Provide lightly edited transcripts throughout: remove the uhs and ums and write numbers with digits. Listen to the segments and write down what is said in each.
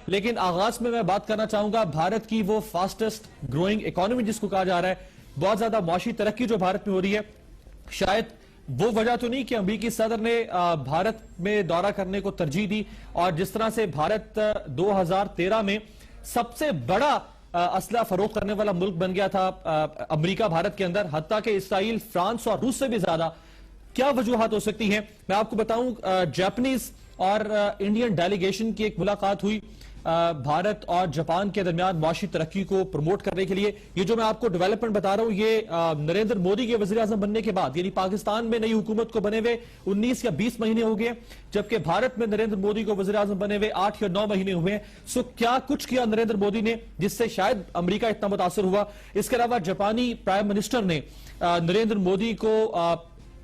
لیکن آغاز میں بات کرنا چاہوں گا بھارت کی وہ فاسٹسٹ گروئنگ اکانومی جس کو کہا جا رہا ہے، بہت زیادہ معاشی ترقی جو بھارت میں ہو رہی ہے، شاید وہ وجہ تو نہیں کہ امریکی صدر نے بھارت میں دورہ کرنے کو ترجیح دی، اور جس طرح سے بھارت 2013 میں سب سے بڑا اسلحہ فروخت کرنے والا ملک بن گیا تھا امریکہ بھارت کے اندر، حتیٰ کہ اسرائیل، فرانس اور روس سے بھی زیادہ، کیا وجوہات ہو سکتی ہیں؟ میں آپ کو بتاؤں، جاپنیز اور انڈین ڈیلیگیشن کی ایک ملاقات ہوئی بھارت اور جاپان کے درمیان معاشی ترقی کو پروموٹ کرنے کے لیے۔ یہ جو میں آپ کو ڈیولپمنٹ بتا رہا ہوں، یہ نریندر مودی کے وزیر اعظم بننے کے بعد، یعنی پاکستان میں نئی حکومت کو بنے ہوئے 19 یا 20 مہینے ہو گئے، جبکہ بھارت میں نریندر مودی کو وزیر اعظم بنے ہوئے 8 یا 9 مہینے ہوئے ہیں۔ سو کیا کچھ کیا نریندر مودی نے جس سے شاید امریکہ اتنا متاثر ہوا؟ اس کے علاوہ جاپانی پرائم منسٹر نے نریندر مودی کو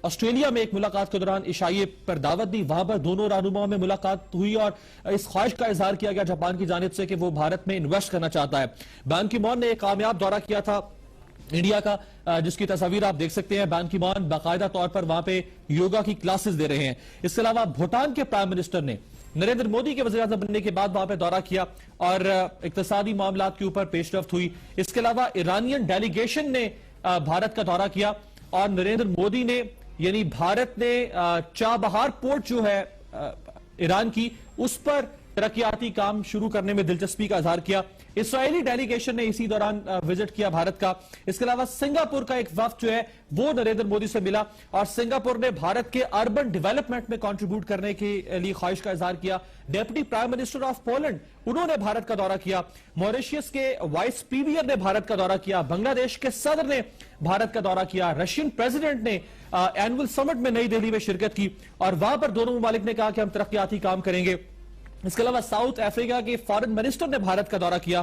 آسٹریلیا میں ایک ملاقات کے دوران عشائیے پر دعوت دی، وہاں پر دونوں رہنماؤں میں ملاقات ہوئی اور اس خواہش کا اظہار کیا گیا جاپان کی جانب سے کہ وہ بھارت میں انویسٹ کرنا چاہتا ہے۔ بان کی مون نے ایک کامیاب دورہ کیا تھا انڈیا کا، جس کی تصاویر آپ دیکھ سکتے ہیں۔ بان کی مون باقاعدہ طور پر وہاں پہ یوگا کی کلاسز دے رہے ہیں۔ اس کے علاوہ بھوٹان کے پرائم منسٹر نے نریندر مودی کے وزیر اعظم بننے کے بعد وہاں پہ دورہ کیا اور اقتصادی معاملات کے اوپر پیش رفت ہوئی۔ اس کے علاوہ ایرانین ڈیلیگیشن نے بھارت کا دورہ کیا اور نریندر مودی نے، یعنی بھارت نے چابہار پورٹ جو ہے ایران کی، اس پر ترقیاتی کام شروع کرنے میں دلچسپی کا اظہار کیا۔ اسرائیلی ڈیلیگیشن نے اسی دوران وزٹ کیا بھارت کا۔ اس کے علاوہ سنگاپور کا ایک وفد جو ہے وہ نریندر مودی سے ملا اور سنگاپور نے بھارت کے اربن ڈیولپمنٹ میں کنٹریبیوٹ کرنے کے لیے خواہش کا اظہار کیا۔ Deputy prime minister of Poland, انہوں نے بھارت کا دورہ کیا۔ موریشیس کے وائس پریمیئر نے بھارت کا دورہ کیا۔ بنگلہ دیش کے صدر نے بھارت کا دورہ کیا۔ رشین پریزیڈنٹ نے اینول سمٹ میں نئی دہلی میں شرکت کی اور وہاں پر دونوں ممالک نے کہا کہ ہم ترقیاتی کام کریں گے۔ اس کے علاوہ ساؤتھ افریقہ کے فارن منسٹر نے بھارت کا دورہ کیا۔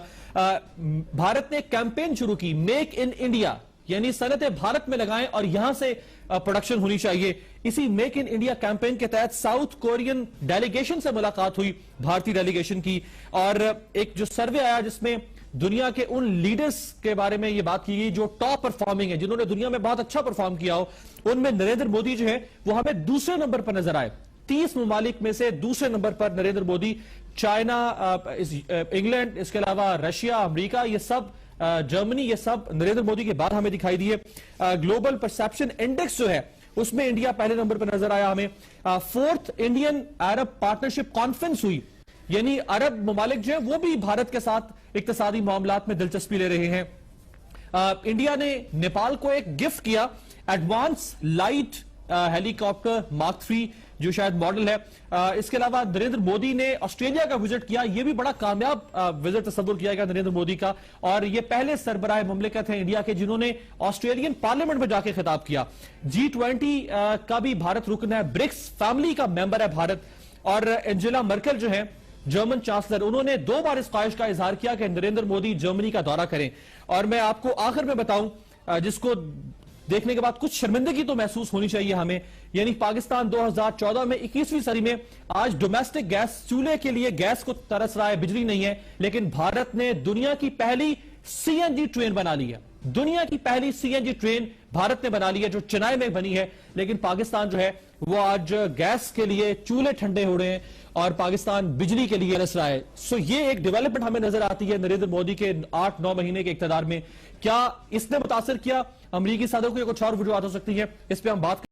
بھارت نے کیمپین شروع کی، میک ان انڈیا، یعنی صنعتیں بھارت میں لگائیں اور یہاں سے پروڈکشن ہونی چاہیے۔ اسی میک ان انڈیا کیمپین کے تحت ساؤتھ کورین ڈیلیگیشن سے ملاقات ہوئی بھارتی ڈیلیگیشن کی، اور ایک جو سروے آیا جس میں دنیا کے ان لیڈرز کے بارے میں یہ بات کی گئی جو ٹاپ پرفارمنگ ہیں، جنہوں نے دنیا میں بہت اچھا پرفارم کیا ہو، ان میں نریندر مودی جو ہے وہ ہمیں دوسرے نمبر پر نظر آئے۔ 30 ممالک میں سے دوسرے نمبر پر نریندر مودی، چائنا، انگلینڈ، اس کے علاوہ رشیا، امریکہ، یہ سب، جرمنی، یہ سب نریندر مودی کے بعد ہمیں دکھائی دیے۔ گلوبل پرسپشن انڈیکس جو ہے اس میں انڈیا پہلے نمبر پر نظر آیا ہمیں۔ 4th انڈین عرب پارٹنرشپ کانفرنس ہوئی، یعنی عرب ممالک جو ہیں وہ بھی بھارت کے ساتھ اقتصادی معاملات میں دلچسپی لے رہے ہیں۔ انڈیا نے نیپال کو ایک گفٹ کیا، ایڈوانس لائٹ ہیلی کاپٹر مارک 3 جو شاید ماڈل ہے۔ اس کے علاوہ نریندر مودی نے آسٹریلیا کا وزٹ کیا، یہ بھی بڑا کامیاب وزٹ تصور کیا گیا نریندر مودی کا، اور یہ پہلے سربراہ مملکت ہیں انڈیا کے جنہوں نے آسٹریلین پارلیمنٹ میں جا کے خطاب کیا۔ G20 کا بھی بھارت رکن ہے، برکس فیملی کا ممبر ہے بھارت، اور انجیلا مرکل جو ہیں جرمن چانسلر، انہوں نے 2 بار اس خواہش کا اظہار کیا کہ نریندر مودی جرمنی کا دورہ کریں۔ اور میں آپ کو آخر میں بتاؤں، جس کو دیکھنے کے بعد کچھ شرمندگی تو محسوس ہونی چاہیے ہمیں، یعنی پاکستان 2014 میں 21ویں صدی میں آج ڈومیسٹک گیس چولہے کے لیے گیس کو ترس رہا ہے، بجلی نہیں ہے، لیکن بھارت نے دنیا کی پہلی CNG ٹرین بنا لی ہے۔ دنیا کی پہلی CNG ٹرین بھارت نے بنا لی ہے جو چنائی میں بنی ہے، لیکن پاکستان جو ہے وہ آج گیس کے لیے چولہے ٹھنڈے ہو رہے ہیں اور پاکستان بجلی کے لیے رس رہا ہے۔ سو یہ ایک ڈیولپمنٹ ہمیں نظر آتی ہے نریندر مودی کے 8-9 مہینے کے اقتدار میں۔ کیا اس نے متاثر کیا امریکی صدر کو، یا کچھ اور وجوہات ہو سکتی ہے؟ اس پہ ہم بات